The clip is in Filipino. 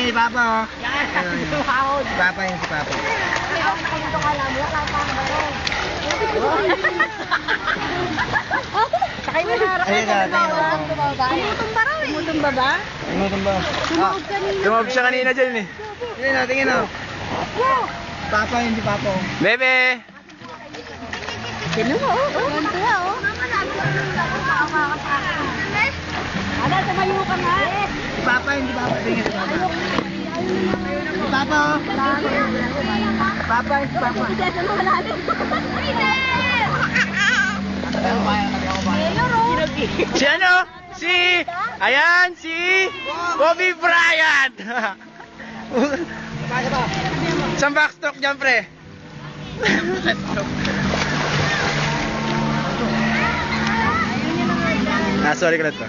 Tingin si Papa, oh. Si Papa yun, si Papa. Sakay mo na Ayun na, tingin mo. Tumutumba raw eh. Tumutumba ba? Tumutong ba? Tumawag kanina. Tumawag siya kanina dyan eh. Tingin na, tingin na. Papa yun, si Papa, oh. Bebe! Sino mo? Tuwa oh. Ada, tumayo ka nga. Si Papa yun, si Papa. Tingin si Papa. Si Papa, oh. Si Papa yun, si Papa. Si ano? Si... Ayan, si... Bobby Bryant! Isang backstroke dyan, pre. Sorry ka na to.